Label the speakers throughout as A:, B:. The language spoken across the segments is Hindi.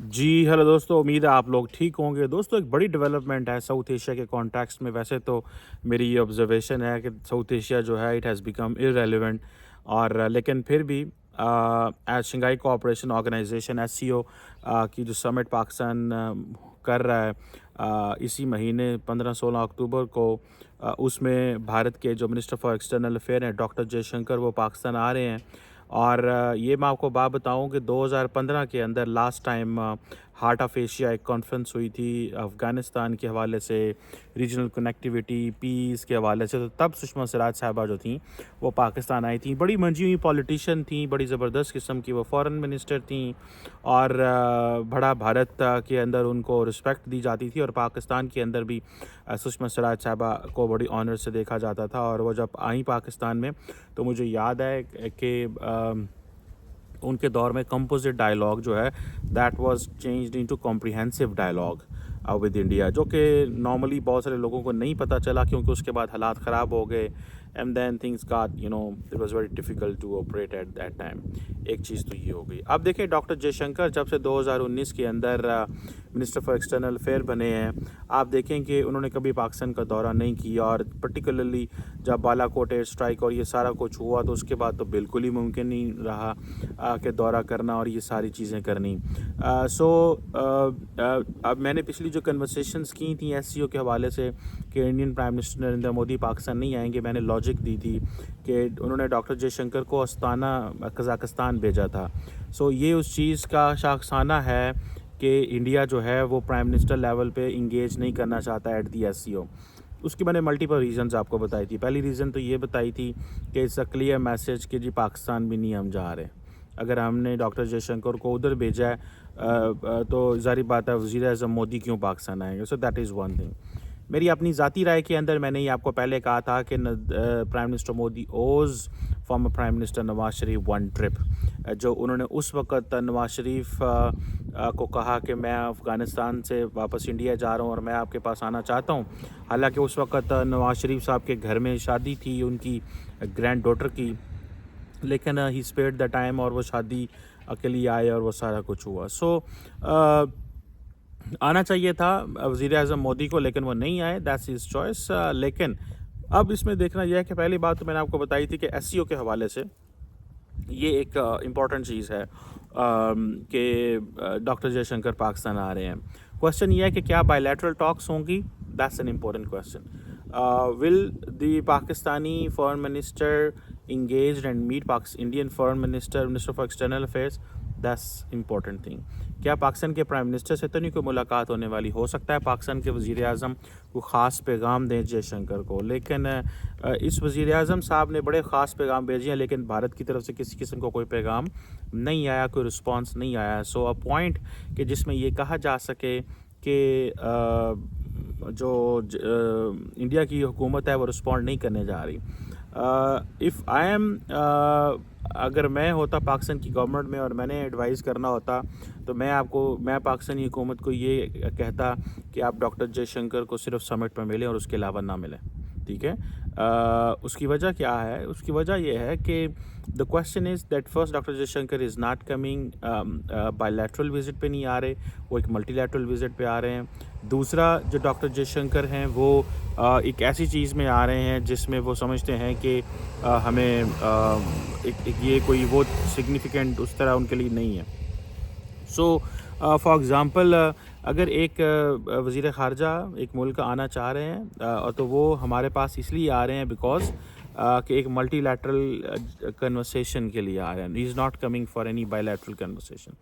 A: जी, हेलो दोस्तों, उम्मीद है आप लोग ठीक होंगे। दोस्तों, एक बड़ी डेवलपमेंट है साउथ एशिया के कॉन्टेक्स्ट में। वैसे तो मेरी ये ऑब्ज़र्वेशन है कि साउथ एशिया जो है इट हैज़ बिकम इर्रेलेवेंट और लेकिन फिर भी as Shanghai cooperation organisation SCO की जो समिट पाकिस्तान कर रहा है इसी महीने 15-16 अक्टूबर को उसमें भारत के जो मिनिस्टर फॉर एक्सटर्नल अफेयर हैं डॉक्टर जयशंकर वो पाकिस्तान आ रहे हैं। और ये मैं आपको बात बताऊं कि 2015 के अंदर last time heart of Asia एक कॉन्फ्रेंस हुई थी अफ़गानिस्तान के हवाले से, रीजनल कनेक्टिविटी पीस के हवाले से। तो तब सुषमा स्वराज साहबा जो थी वो पाकिस्तान आई थी। बड़ी मंजी हुई पॉलिटिशियन थी, बड़ी ज़बरदस्त किस्म की वो फॉरेन मिनिस्टर थी और बड़ा भारत के अंदर उनको रिस्पेक्ट दी जाती थी और पाकिस्तान के अंदर भी सुषमा स्वराज साहबा को बड़ी ऑनर से देखा जाता था। और वो जब आई पाकिस्तान में तो मुझे याद है कि उनके दौर में कंपोजिट डायलॉग जो है that was changed into comprehensive dialogue with India, जो कि नॉर्मली बहुत सारे लोगों को नहीं पता चला क्योंकि उसके बाद हालात ख़राब हो गए and then things got it was very difficult to operate at that time. एक चीज़ तो ये हो गई। अब देखिए डॉक्टर जयशंकर जब से 2019 के अंदर मिनिस्टर फॉर एक्सटर्नल अफेयर बने हैं, आप देखें कि उन्होंने कभी पाकिस्तान का दौरा नहीं किया और पर्टिकुलरली जब बालाकोट एयर स्ट्राइक और ये सारा कुछ हुआ तो उसके बाद तो बिल्कुल ही मुमकिन नहीं रहा के दौरा करना और ये सारी चीज़ें करनी। अब मैंने पिछली जो कन्वर्सेशंस की थी एससीओ के हवाले से कि Indian prime minister Narendra Modi Pakistan नहीं आएंगे, मैंने लॉजिक दी थी कि उन्होंने डॉक्टर जयशंकर को अस्ताना कज़ाकिस्तान भेजा था। ये उस चीज़ का शाखसाना है कि इंडिया जो है वो प्राइम मिनिस्टर लेवल पे इंगेज नहीं करना चाहता एट दी एससीओ। उसकी मैंने मल्टीपल रीजंस आपको बताई थी। पहली रीज़न तो ये बताई थी कि इट्स अ क्लियर मैसेज कि जी पाकिस्तान भी नहीं हम जा रहे। अगर हमने डॉक्टर जयशंकर को उधर भेजा है तो ज़ाहिर बात है वज़ीर आज़म मोदी क्यों पाकिस्तान आएंगे। That is one thing. मेरी अपनी ज़ाती राय के अंदर मैंने ये आपको पहले कहा था कि prime minister Modi owes former prime minister Nawaz Sharif one trip. जो उन्होंने उस वक़्त नवाज शरीफ को कहा कि मैं अफ़गानिस्तान से वापस इंडिया जा रहा हूँ और मैं आपके पास आना चाहता हूँ। हालांकि उस वक़्त नवाज शरीफ साहब के घर में शादी थी उनकी ग्रैंड डॉटर की, लेकिन ही स्पेयर्ड द टाइम और वो शादी के लिए आए और वो सारा कुछ हुआ। आना चाहिए था वज़ीर आज़म मोदी को, लेकिन वो नहीं आए। That's his choice. लेकिन अब इसमें देखना यह है कि पहली बात तो मैंने आपको बताई थी कि एससीओ के हवाले से ये एक इम्पॉर्टेंट चीज़ है कि डॉक्टर जयशंकर पाकिस्तान आ रहे हैं। क्वेश्चन ये है कि क्या बायलैटरल टॉक्स होंगी? That's an important question. Will the Pakistani foreign minister engaged and meet Indian foreign minister for external affairs? That's important thing. क्या पाकिस्तान के प्राइम मिनिस्टर से तो नहीं कोई मुलाकात होने वाली? हो सकता है पाकिस्तान के वज़ीर आज़म को ख़ास पैगाम दें जयशंकर को, लेकिन इस वज़ीर आज़म साहब ने बड़े ख़ास पैगाम भेजे हैं लेकिन भारत की तरफ से किसी किस्म का कोई पैगाम नहीं आया, कोई रिस्पॉन्स नहीं आया। अ पॉइंट कि जिसमें ये कहा जा सके कि इंडिया की हुकूमत है वो रिस्पॉन्ड नहीं करने जा रही। इफ़ आई एम अगर मैं होता पाकिस्तान की गवर्नमेंट में और मैंने एडवाइस करना होता तो मैं पाकिस्तानी हुकूमत को ये कहता कि आप डॉक्टर जयशंकर को सिर्फ समिट में मिलें और उसके अलावा ना मिलें। ठीक है। उसकी वजह क्या है? उसकी वजह यह है कि the question is that first doctor Jaishankar is not coming bilateral visit पे नहीं आ रहे, वो एक मल्टीलैटरल विजिट पे आ रहे हैं। दूसरा, जो डॉक्टर जयशंकर हैं वो एक ऐसी चीज़ में आ रहे हैं जिसमें वो समझते हैं कि हमें एक ये कोई वो सिग्निफिकेंट उस तरह उनके लिए नहीं है। फॉर एग्ज़ाम्पल अगर एक वज़ीर ख़ारजा एक मुल्क आना चाह रहे हैं और तो वो हमारे पास इसलिए आ रहे हैं बिकॉज़ कि एक मल्टीलैटरल कन्वर्सेशन के लिए आ रहे हैं। He is not coming for any bilateral conversation.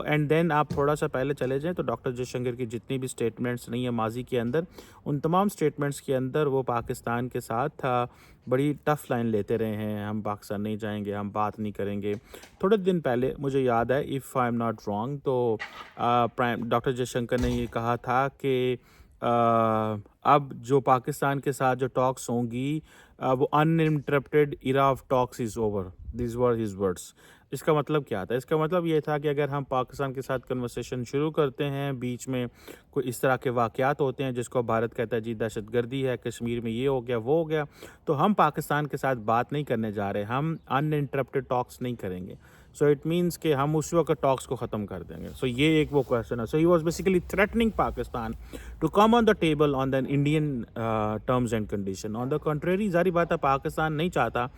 A: And then आप थोड़ा सा पहले चले जाएँ तो डॉक्टर जयशंकर की जितनी भी स्टेटमेंट्स नहीं है माजी के अंदर, उन तमाम स्टेटमेंट्स के अंदर वो पाकिस्तान के साथ बड़ी टफ़ लाइन लेते रहे हैं। हम पाकिस्तान नहीं जाएंगे, हम बात नहीं करेंगे। थोड़े दिन पहले मुझे याद है, if I am not wrong, तो प्राइम डॉक्टर जयशंकर ने ये कहा था कि अब जो पाकिस्तान के साथ जो टॉक्स होंगी वो uninterrupted era of talks is over. This were his words. इसका मतलब क्या था? इसका मतलब ये था कि अगर हम पाकिस्तान के साथ कन्वर्सेशन शुरू करते हैं, बीच में कोई इस तरह के वाक़यात होते हैं जिसको भारत कहता है जी दहशतगर्दी है, कश्मीर में ये हो गया, वो हो गया, तो हम पाकिस्तान के साथ बात नहीं करने जा रहे, हम अनइंटरप्टेड टॉक्स नहीं करेंगे। सो इट मीन्स कि हम उस वक्त टॉक्स को ख़त्म कर देंगे. सो ये एक वो क्वेश्चन है. So he was basically threatening Pakistan to come on the table on the Indian terms and condition. On the contrary जारी बात है, पाकिस्तान नहीं चाहता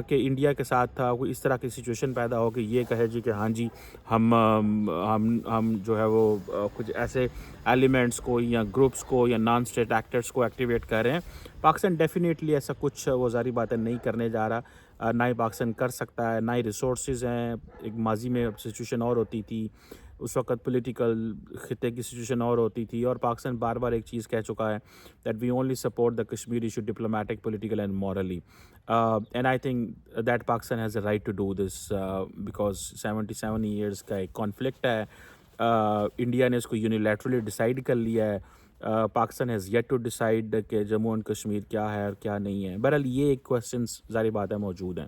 A: कि इंडिया के साथ कोई इस तरह की सिचुएशन पैदा हो कि ये कहे जी कि हाँ जी हम जो है वो कुछ ऐसे एलिमेंट्स को या ग्रुप्स को या नॉन स्टेट एक्टर्स को एक्टिवेट कर रहे हैं. पाकिस्तान डेफिनेटली ऐसा कुछ वो जारी बात है नहीं करने जा रहा. ना ही पाकिस्तान कर सकता है, ना ही रिसोर्सेज हैं. एक माजी में सिचुएशन और होती थी, उस वक्त पॉलिटिकल खिते की सिचुएशन और होती थी, और पाकिस्तान बार बार एक चीज़ कह चुका है that we only support the Kashmir issue diplomatic, political and morally. And I think that Pakistan has a right to do this because 77 years का एक कॉन्फ्लिक्ट है. इंडिया ने इसको यूनिलैटरली डिसाइड कर लिया है. Pakistan has yet to decide कि जम्मू एंड कश्मीर क्या है और क्या नहीं है. बहरहाल ये एक क्वेश्चन जारी बात है मौजूद हैं.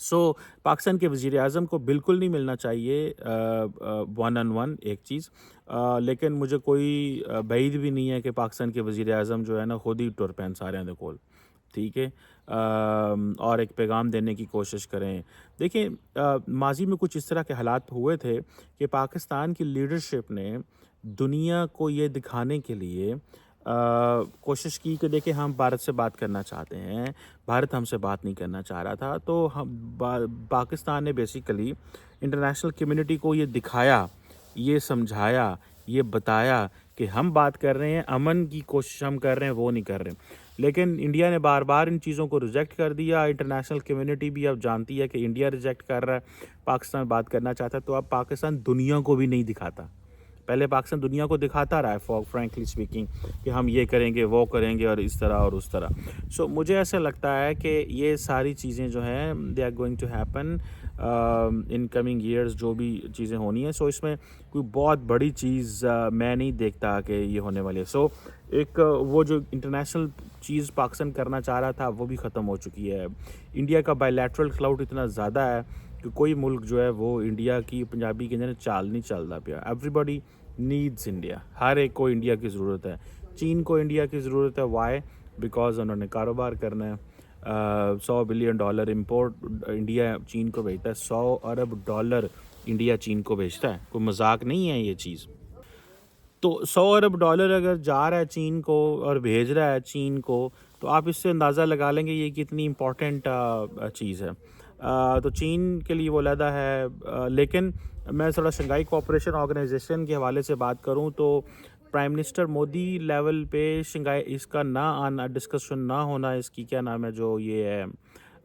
A: सो पाकिस्तान के वज़ीर आज़म को बिल्कुल नहीं मिलना चाहिए वन ऑन वन एक चीज़. लेकिन मुझे कोई बैद भी नहीं है कि पाकिस्तान के वज़ीर आज़म जो है ना खुद ही टुर पैन सारे दे कोल, ठीक है, और एक पैगाम देने की कोशिश करें. देखिए माजी में कुछ इस तरह के हालात हुए थे कि पाकिस्तान की लीडरशिप ने दुनिया को ये दिखाने के लिए कोशिश की कि देखिए हम भारत से बात करना चाहते हैं, भारत हमसे बात नहीं करना चाह रहा था. तो पाकिस्तान ने बेसिकली इंटरनेशनल कम्युनिटी को ये दिखाया, ये समझाया, ये बताया कि हम बात कर रहे हैं, अमन की कोशिश हम कर रहे हैं, वो नहीं कर रहे. लेकिन इंडिया ने बार बार इन चीज़ों को रिजेक्ट कर दिया. इंटरनेशनल कम्युनिटी भी अब जानती है कि इंडिया रिजेक्ट कर रहा है, पाकिस्तान बात करना चाहता है. तो अब पाकिस्तान दुनिया को भी नहीं दिखाता. पहले पाकिस्तान दुनिया को दिखाता रहा है फॉर फ्रैंकली स्पीकिंग कि हम ये करेंगे, वो करेंगे और इस तरह और उस तरह. सो मुझे ऐसा लगता है कि ये सारी चीज़ें जो हैं they are going to happen in coming years, जो भी चीज़ें होनी है. सो इसमें कोई बहुत बड़ी चीज़ मैं नहीं देखता कि ये होने वाली है. सो एक वो जो इंटरनेशनल चीज़ पाकिस्तान करना चाह रहा था वो भी ख़त्म हो चुकी है. इंडिया का बायलैटरल क्लाउड इतना ज़्यादा है कि कोई मुल्क जो है वो इंडिया की पंजाबी के अंदर चाल नहीं चलता पिया. Everybody needs India. हर एक को इंडिया की ज़रूरत है. चीन को इंडिया की ज़रूरत है. वाई? बिकॉज उन्होंने कारोबार करना है. $100 बिलियन इम्पोर्ट इंडिया चीन को भेजता है. $100 अरब इंडिया चीन को भेजता है. कोई मजाक नहीं है ये चीज़. तो $100 अरब अगर जा रहा है चीन को और भेज रहा है चीन को, तो आप इससे अंदाज़ा लगा लेंगे ये कितनी इम्पोर्टेंट चीज़ है. तो चीन के लिए वो लदा है. लेकिन मैं थोड़ा शंघाई कोऑपरेशन ऑर्गेनाइजेशन के हवाले से बात करूं तो प्राइम मिनिस्टर मोदी लेवल पे शंघाई इसका ना आना, डिस्कशन ना होना, इसकी क्या नाम है जो ये है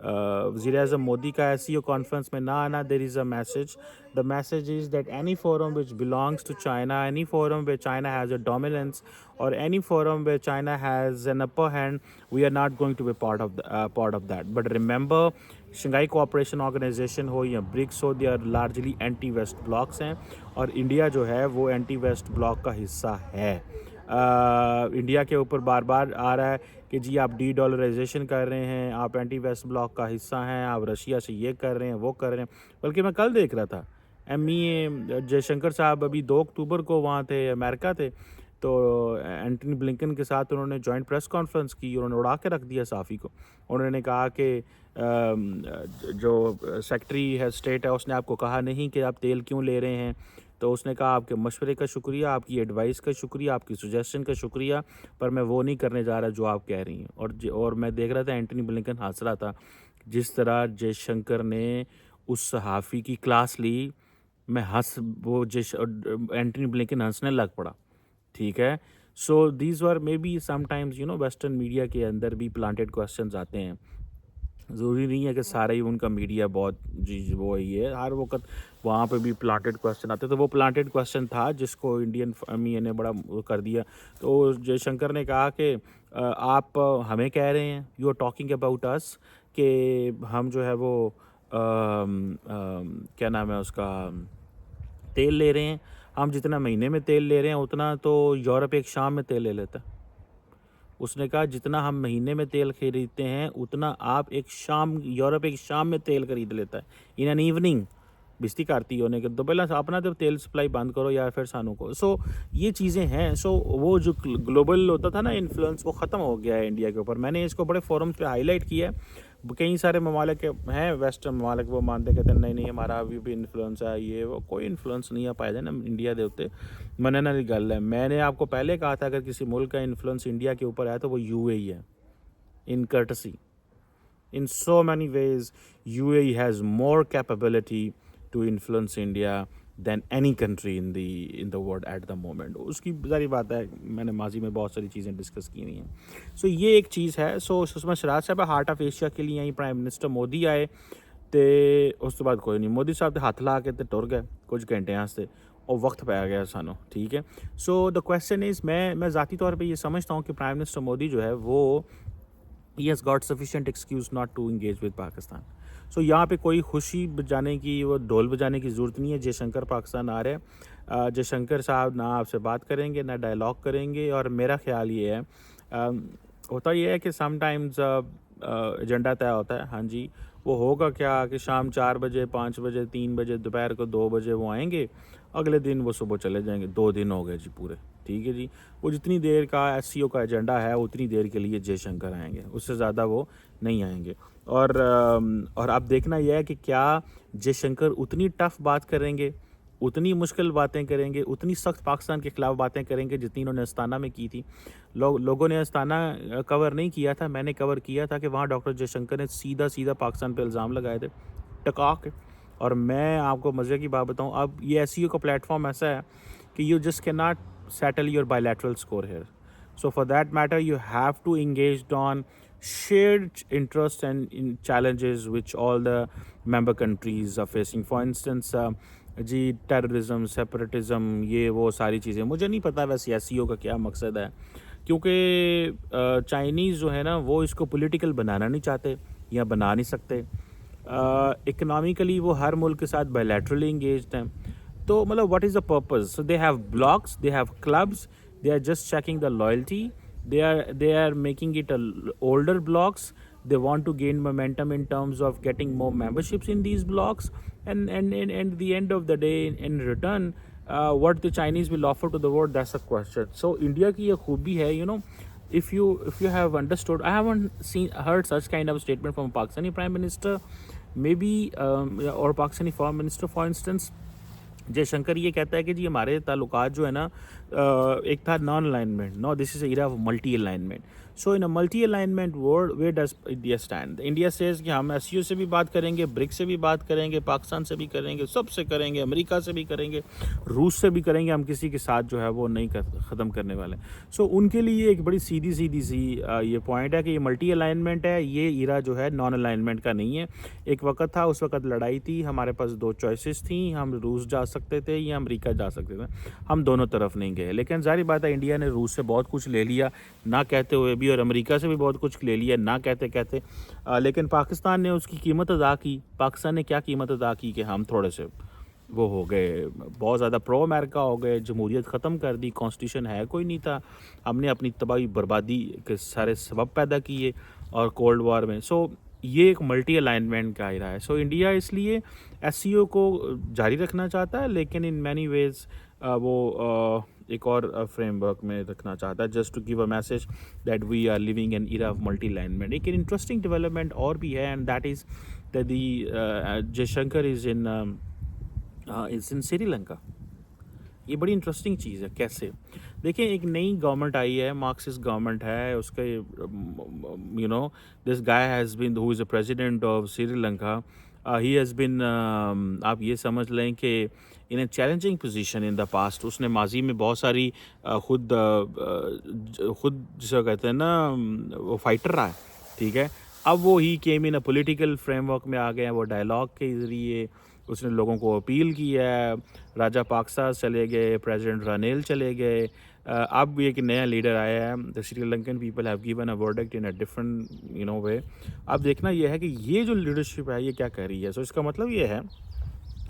A: वज़ीर आज़म मोदी का SCO कॉन्फ्रेंस में ना आना. There is a message. The message is that any forum which belongs to China, any forum where China has a dominance, और any forum where China has an upper hand, we are not going to be part of that. But remember, Shanghai cooperation organisation हो या ब्रिक्स हो, they are largely anti west blocs हैं, और इंडिया जो है वो एंटी वेस्ट ब्लॉक का हिस्सा है. इंडिया के ऊपर बार बार आ रहा है कि जी आप डी-डॉलराइजेशन कर रहे हैं, आप एंटी वेस्ट ब्लॉक का हिस्सा हैं, आप रशिया से ये कर रहे हैं, वो कर रहे हैं. बल्कि मैं कल देख रहा था MEA जयशंकर साहब अभी 2 अक्टूबर को वहाँ थे, अमेरिका थे. तो एंटनी ब्लिंकन के साथ उन्होंने जॉइंट प्रेस कॉन्फ्रेंस की. उन्होंने उड़ा के रख दिया साफ़ी को. उन्होंने कहा कि जो सेक्रेटरी है स्टेट है उसने आपको कहा नहीं कि आप तेल क्यों ले रहे हैं. तो उसने कहा आपके मशवरे का शुक्रिया, आपकी एडवाइस का शुक्रिया, आपकी सजेशन का शुक्रिया, पर मैं वो नहीं करने जा रहा जो आप कह रही हैं. और मैं देख रहा था एंटनी ब्लिंकन हंस रहा था जिस तरह जयशंकर ने उस सहाफ़ी की क्लास ली. मैं वो एंटनी ब्लिंकन हंसने लग पड़ा. ठीक है. So these were may be sometimes western media के अंदर भी प्लांटेड क्वेश्चंस आते हैं. ज़रूरी नहीं है कि सारा ही उनका मीडिया बहुत जी वो ही है. हर वक्त वहाँ पे भी प्लांटेड क्वेश्चन आते. तो वो प्लांटेड क्वेश्चन था जिसको इंडियन MEA ने बड़ा वो कर दिया. तो जयशंकर ने कहा कि आप हमें कह रहे हैं, you are talking about us, कि हम जो है वो क्या नाम है उसका, तेल ले रहे हैं. हम जितना महीने में तेल ले रहे हैं उतना तो यूरोप एक शाम में तेल ले लेता है. उसने कहा जितना हम महीने में तेल खरीदते हैं उतना आप यूरोप एक शाम में तेल खरीद लेता है. इन एन इवनिंग बिस्ती करती होने के तो पहले अपना तो तेल सप्लाई बंद करो या फिर सानों को. सो ये चीज़ें हैं. सो वो जो ग्लोबल होता था ना इन्फ्लुएंस, वो ख़त्म हो गया है इंडिया के ऊपर. मैंने इसको बड़े फोरम्स पे हाईलाइट किया है. कई सारे ममालिक हैं वेस्टर्न ममालिक, वो मानते कहते हैं नहीं नहीं हमारा अभी भी इन्फ्लुएंस है, ये वो कोई इन्फ्लुएंस नहीं आ पाए ना इंडिया के उत्ते मनने वाली गल है। मैंने आपको पहले कहा था अगर किसी मुल्क का इन्फ्लुएंस इंडिया के ऊपर है तो वो यूएई है, इन courtesy. In so many ways, UAE has more capability to influence India than any country in the world at the moment. उसकी सारी बात है, मैंने माजी में बहुत सारी चीज़ें डिस्कस की हुई हैं। सो ये एक चीज़ है। सो सुषमा स्वराज साहब हार्ट ऑफ एशिया के लिए यहीं प्राइम मिनिस्टर मोदी आए तो उस तो बाद कोई नहीं, मोदी साहब तो हथ ला के ते टुर गए कुछ घंटे वास्ते और वक्त पै गया सानू, ठीक है। सो द क्वेश्चन इज़, मैं ज़ाती तौर पे ये समझता हूँ कि प्राइम मिनिस्टर मोदी जो है वो he has got sufficient excuse not to engage with Pakistan. So यहाँ पे कोई खुशी बजाने की, वो ढोल बजाने की ज़रूरत नहीं है। जयशंकर पाकिस्तान आ रहे हैं, जयशंकर साहब ना आपसे बात करेंगे ना डायलॉग करेंगे। और मेरा ख्याल ये है, होता ये है कि समटाइम्स एजेंडा तय होता है, हाँ जी, वो होगा क्या कि शाम 4 बजे 5 बजे 3 बजे दोपहर को 2 बजे वो आएंगे, अगले दिन वो सुबह चले जाएंगे। 2 दिन हो गए जी पूरे, ठीक है जी। वो जितनी देर का एससीओ का एजेंडा है उतनी देर के लिए जयशंकर आएंगे, उससे ज़्यादा वो नहीं आएंगे। और अब देखना यह है कि क्या जयशंकर उतनी टफ बात करेंगे, उतनी मुश्किल बातें करेंगे, उतनी सख्त पाकिस्तान के ख़िलाफ़ बातें करेंगे जितनी इन्होंने अस्ताना में की थी। लोगों ने अस्ताना कवर नहीं किया था, मैंने कवर किया था कि वहाँ डॉक्टर जयशंकर ने सीधा सीधा पाकिस्तान पे इल्ज़ाम लगाए थे टका के। और मैं आपको मज़े की बात बताऊँ, अब ये एससीओ का प्लेटफॉर्म ऐसा है कि you just can not settle your bilateral score here. So for that matter, you have to engage on shared interests and in challenges which all the member countries are facing. For instance, जी टेररिज्म, सेपरेटिज्म, ये वो सारी चीज़ें मुझे नहीं पता वैसे एससीओ का क्या मकसद है, क्योंकि चाइनीज़ जो है ना वो इसको पॉलिटिकल बनाना नहीं चाहते या बना नहीं सकते। इकनॉमिकली वो हर मुल्क के साथ बायलैटरली इंगेज्ड हैं। तो मतलब what is the purpose? So they have blocs, they have clubs, they are just checking the loyalty, they are making it older blocks. They want to gain momentum in terms of getting more memberships in these blocks, and the end of the day, in return, what the Chinese will offer to the world, that's a question. So India की ये खूबी है, you know, if you have understood, I haven't heard such kind of statement from Pakistani Prime Minister, maybe or Pakistani Foreign Minister, for instance. Jaishankar ये कहता है कि जी हमारे ताल्लुकात जो है ना, एक था non alignment, no this is era of multi alignment. So in a multi alignment world where does India stand? India says कि हम एससीओ से भी बात करेंगे, ब्रिक्स से भी बात करेंगे, पाकिस्तान से भी करेंगे, सबसे करेंगे, अमेरिका से भी करेंगे, रूस से भी करेंगे, हम किसी के साथ जो है वो नहीं ख़त्म करने वाले। सो उनके लिए एक बड़ी सीधी सी ये पॉइंट है कि ये मल्टी अलाइनमेंट है, ये इरा जो है नॉन अलाइनमेंट का नहीं है। एक वक्त था, उस वक्त लड़ाई थी, हमारे पास 2 चॉइसेस थी, हम रूस जा सकते थे या अमेरिका जा सकते थे, हम दोनों तरफ नहीं गए। लेकिन जाहिर बात है इंडिया ने रूस से बहुत कुछ ले लिया ना कहते हुए भी, और अमेरिका से भी बहुत कुछ ले लिया ना कहते कहते। लेकिन पाकिस्तान ने उसकी कीमत अदा की। पाकिस्तान ने क्या कीमत अदा की कि हम थोड़े से वो हो गए, बहुत ज़्यादा प्रो अमेरिका हो गए, जमहूरियत ख़त्म कर दी, कॉन्स्टिट्यूशन है कोई नहीं था, हमने अपनी तबाही बर्बादी के सारे सबब पैदा किए और कोल्ड वॉर में। सो ये एक मल्टी अलाइनमेंट का आयरा है। सो इंडिया इसलिए एससीओ को जारी रखना चाहता है, लेकिन इन मैनी वेज वो एक और फ्रेमवर्क में रखना चाहता है, just to give a message that we are living an era of multi alignment. एक इंटरेस्टिंग डेवलपमेंट और भी है, and that is that the Jaishankar is in Sri Lanka. ये बड़ी इंटरेस्टिंग चीज़ है। कैसे? देखिए, एक नई गवर्नमेंट आई है, मार्क्सिस्ट गवर्नमेंट है, उसके you know this guy has been who is a president of Sri Lanka, he has been, आप ये समझ लें कि in a challenging position in the past. उसने माजी में बहुत सारी खुद जिसे कहते हैं ना, वो फाइटर रहा है, ठीक है। अब वो ही केम इन अ पॉलिटिकल फ्रेमवर्क में आ गए हैं, वो डायलॉग के ज़रिए उसने लोगों को अपील की है। राजा पाकसा चले गए, प्रेसिडेंट रानिल चले गए, अब एक नया लीडर आया है। The Sri Lankan people have given a verdict in a different way. अब देखना यह है कि ये जो लीडरशिप है ये क्या कर रही है। सो इसका मतलब ये है,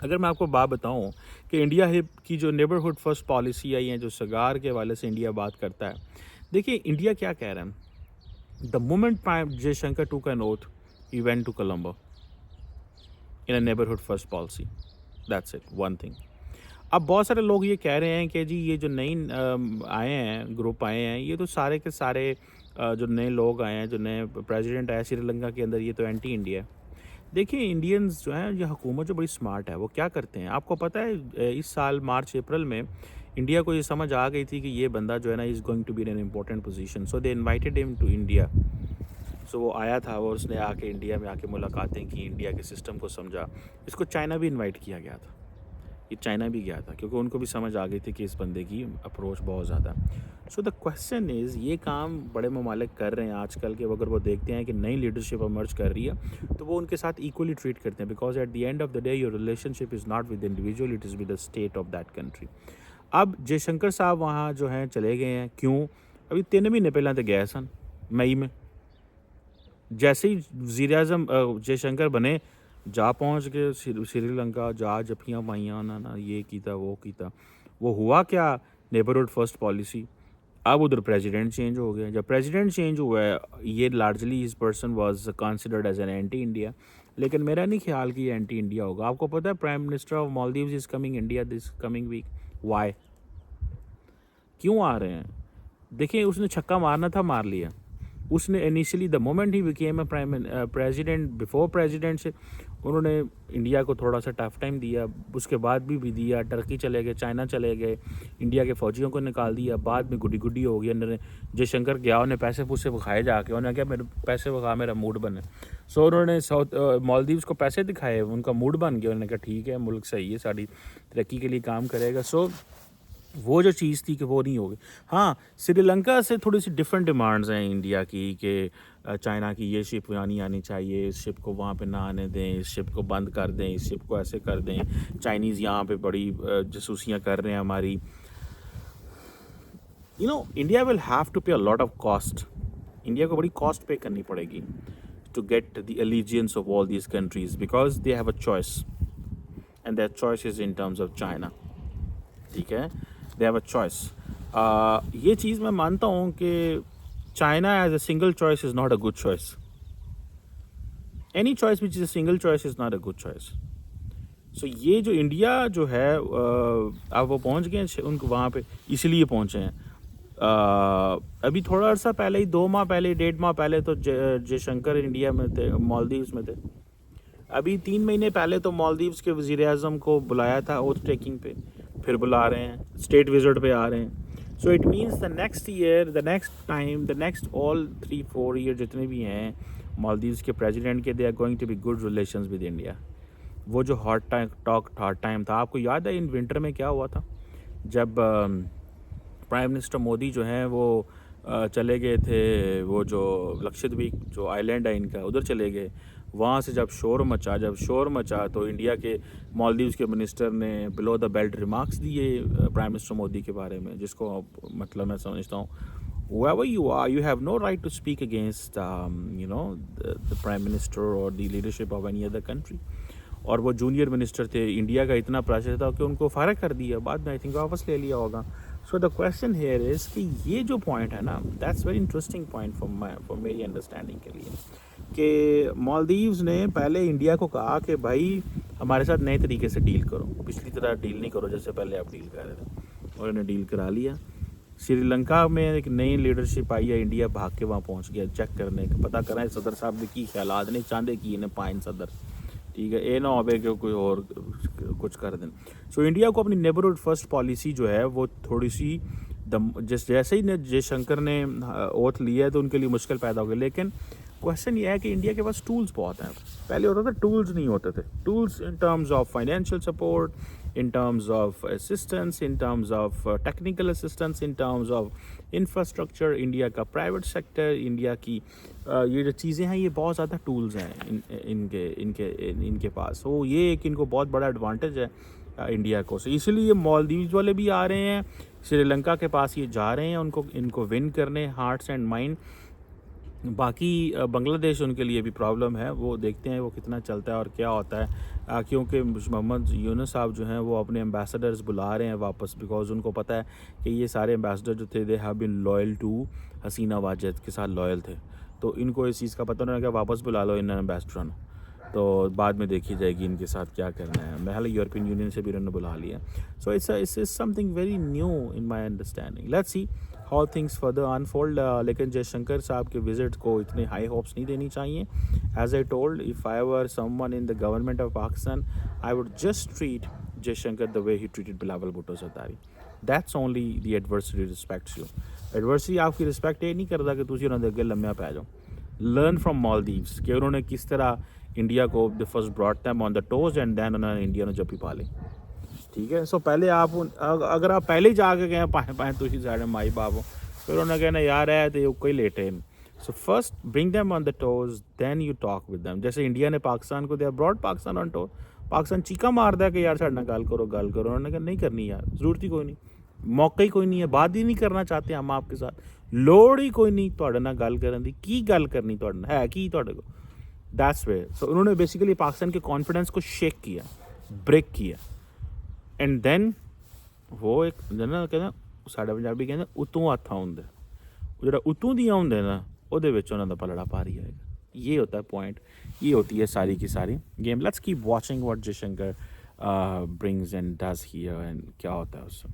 A: अगर मैं आपको बात बताऊं कि इंडिया की जो नेबरहुड फर्स्ट पॉलिसी है, या जो सगार के हवाले से इंडिया बात करता है, देखिए इंडिया क्या कह रहा है। The moment prime Jaishankar took an oath, he went to Colombo in a neighbourhood first policy, that's it, one thing. अब बहुत सारे लोग ये कह रहे हैं कि जी ये जो नई आए हैं, ग्रुप आए हैं, ये तो सारे के सारे जो नए लोग आए हैं, जो नए प्रेसिडेंट आया श्रीलंका के अंदर, ये तो एंटी इंडिया है। देखिए इंडियंस जो हैं, ये हुकूमत जो बड़ी स्मार्ट है, वो क्या करते हैं आपको पता है? इस साल मार्च अप्रैल में इंडिया को ये समझ आ गई थी कि ये बंदा जो है ना, is going to be in an important position, so they invited him to India. So वो आया था और उसने आके इंडिया में आके मुलाकातें की, इंडिया के सिस्टम को समझा। इसको चाइना भी इनवाइट किया गया था, ये चाइना भी गया था, क्योंकि उनको भी समझ आ गई थी कि इस बंदे की अप्रोच बहुत ज़्यादा। सो द क्वेश्चन इज़, ये काम बड़े ममालिक कर रहे हैं आजकल के, अगर वो देखते हैं कि नई लीडरशिप इमर्ज कर रही है तो वो उनके साथ इक्वली ट्रीट करते हैं, because at the end of the day your relationship is not with individual, it is with the state of that country. अब जयशंकर साहब वहाँ जो हैं चले गए हैं, क्यों? अभी 3 महीने पहले तो गए सन, मई में। जैसे ही वज़ीर आज़म जयशंकर बने, जा पहुँच गए श्रीलंका, जा जप्पियाँ पाइयां ना ये कीता वो कीता। वो हुआ क्या? Neighbourhood first policy. अब उधर प्रेसिडेंट चेंज हो गया। जब प्रेसिडेंट चेंज हुआ है, ये largely his person was considered as an anti India, लेकिन मेरा नहीं ख्याल कि ये एंटी इंडिया होगा। आपको पता है prime minister of Maldives is coming India this coming week. Why? क्यों आ रहे हैं? देखिए उसने छक्का मारना था, मार लिया उसने। Initially the moment he became a president, before president से उन्होंने इंडिया को थोड़ा सा टफ टाइम दिया, उसके बाद भी दिया। टर्की चले गए, चाइना चले गए, इंडिया के फ़ौजियों को निकाल दिया, बाद में गुडी गुडी हो गई। उन्होंने जयशंकर गया, उन्हें पैसे पूसे दिखाए जाके, उन्होंने क्या मेरे पैसे दिखा, मेरा मूड बने। सो उन्होंने मालदीव्स को पैसे दिखाए, उनका मूड बन गया। उन्होंने कहा ठीक है, मुल्क सही है, साड़ी तरक्की के लिए काम करेगा। सो वो जो चीज़ थी कि वो नहीं होगी। हाँ, श्रीलंका से थोड़ी सी डिफरेंट डिमांड्स हैं इंडिया की, कि चाइना की ये शिप यहाँ नहीं आनी चाहिए, इस शिप को वहाँ पे ना आने दें, इस शिप को बंद कर दें, इस शिप को ऐसे कर दें, चाइनीज़ यहाँ पे बड़ी जासूसियाँ कर रहे हैं हमारी। India will have to pay a lot of cost. India को बड़ी कॉस्ट पे करनी पड़ेगी to get the allegiance of all these countries, because they have a choice, and that choice is in terms of China. ठीक है, दे हैव अ चॉइस। ये चीज़ मैं मानता हूँ कि China as a single choice is not a good choice. Any choice which is a single choice is not a good choice. So ये जो इंडिया जो है, अब वो पहुँच गए हैं उनको वहाँ पे, इसलिए पहुँचे हैं। अभी थोड़ा अर्सा पहले ही, 2 माह पहले, 1.5 माह पहले तो जयशंकर इंडिया में थे, मालदीव्स में थे। अभी 3 महीने पहले तो मालदीव्स के वज़ीर आज़म को बुलाया था ओथ टेकिंग पे, फिर बुला रहे हैं, स्टेट विजिट पे आ रहे हैं। So it means the next year, the next time, the next all 3-4 year जितने भी हैं मालदीव्स के प्रेसिडेंट के, they are going to be good relations with India. वो जो हॉट टाइम था, आपको याद है इन विंटर में क्या हुआ था? जब प्राइम मिनिस्टर मोदी जो हैं वो चले गए थे, वो जो लक्षद्वीप जो आइलैंड है इनका, उधर चले गए। वहाँ से जब शोर मचा तो इंडिया के मालदीव्स के मिनिस्टर ने बिलो द बेल्ट रिमार्क्स दिए प्राइम मिनिस्टर मोदी के बारे में, जिसको मतलब मैं समझता हूँ, whoever you are, you have no right to speak against the prime minister or the leadership of any other country. और वो जूनियर मिनिस्टर थे, इंडिया का इतना प्रेशर था कि उनको फारग कर दिया, बाद में आई थिंक वापस ले लिया होगा। So the question here is कि ये जो पॉइंट है ना, that's very interesting point for मेरी अंडरस्टैंडिंग के लिए, कि मालदीव्स ने पहले इंडिया को कहा कि भाई हमारे साथ नए तरीके से डील करो, पिछली तरह डील नहीं करो जैसे पहले आप डील कर रहे थे, और इन्हें डील करा लिया। श्रीलंका में एक नई लीडरशिप आई है, इंडिया भाग के वहाँ पहुँच गया चेक करने, पता करें सदर साहब ने की ख्यालात नहीं चाहते कि इन्हें पाइन सदर, ठीक है, ये ना हो कि कोई और कुछ कर दें। सो इंडिया को अपनी नेबरहुड फर्स्ट पॉलिसी जो है वो थोड़ी सी जैसे ही जयशंकर ने ओथ लिया है तो उनके लिए मुश्किल पैदा हो गई। लेकिन क्वेश्चन ये है कि इंडिया के पास टूल्स बहुत हैं। पहले होता था टूल्स नहीं होते थे, tools in terms of financial support, in terms of assistance, in terms of technical assistance, in terms of infrastructure, India का प्राइवेट सेक्टर, इंडिया की ये जो चीज़ें हैं, ये बहुत ज़्यादा टूल्स हैं इनके पास। तो ये एक इनको बहुत बड़ा एडवांटेज है इंडिया को। सो इसीलिए मालदीव्स वाले भी आ रहे हैं, श्रीलंका के पास ये जा रहे हैं इनको विन करने हार्ट्स एंड माइंड। बाकी बांग्लादेश उनके लिए भी प्रॉब्लम है, वो देखते हैं वो कितना चलता है और क्या होता है, क्योंकि मोहम्मद यूनुस साहब जो हैं वो अपने एम्बेसडर्स बुला रहे हैं वापस, बिकॉज उनको पता है कि ये सारे एम्बेसडर जो थे they have been loyal to Hasina Wajid के साथ लॉयल थे। तो इनको इस चीज़ का पता नहीं, क्या वापस बुला लो इन एम्बेसडर, तो बाद में देखी जाएगी इनके साथ क्या करना है। महल यूरोपियन यूनियन से भी उन्होंने बुला लिया। So it's something very new in my understanding. Let's see how things further unfold, लेकिन जयशंकर साहब के विजिट को इतने हाई होप्स नहीं देनी चाहिए. As I told, if I were someone in the government of Pakistan, I would just treat Jaishankar the way he treated Bilawal Bhutto Zardari. That's only the adversary respects you. Adversary आपकी रिस्पेक्ट ये नहीं करता कि तुम उन्होंने अगे लम्या पै जाओ. लर्न फ्रॉम मालदीव्स कि उन्होंने किस तरह इंडिया को the first brought them on the toes and then उन्होंने इंडिया ने जप्पी पा ली. ठीक है. सो पहले आप अगर आप पहले ही जाके गए पाए तुम साढ़े माई बाप हो, फिर उन्हें कहना यार है तो कोई लेटे. So first bring them on the toes, then you talk with them. जैसे इंडिया ने पाकिस्तान को दिया, brought Pakistan on toes. Pakistan चीका मारता है कि यार साढ़े गल करो. उन्होंने कहा नहीं करनी यार, जरूरत ही कोई नहीं, मौका ही कोई नहीं है, बात ही नहीं करना चाहते हम आपके साथ, लोड़ ही कोई नहीं तुहाडे नाल गल करन दी. की गल करनी तुहाडे नाल है की तुहाडे को. That's way. सो उन्होंने बेसिकली पाकिस्तान के कॉन्फिडेंस को शेक किया, ब्रेक किया. एंड देन वो एक ना कहते साढ़े पंजाबी कहते उतों हत्थ आउंदा, जो उतों दियाँ होंगे ना ਉਹਦੇ ਵਿੱਚ ਉਹਨਾਂ ਦਾ ਪਲੜਾ ਭਾਰੀ ਆएगा. ये होता है पॉइंट, ये होती है सारी की सारी game. Let's keep watching what Jaishankar brings and does here and क्या होता है उससे.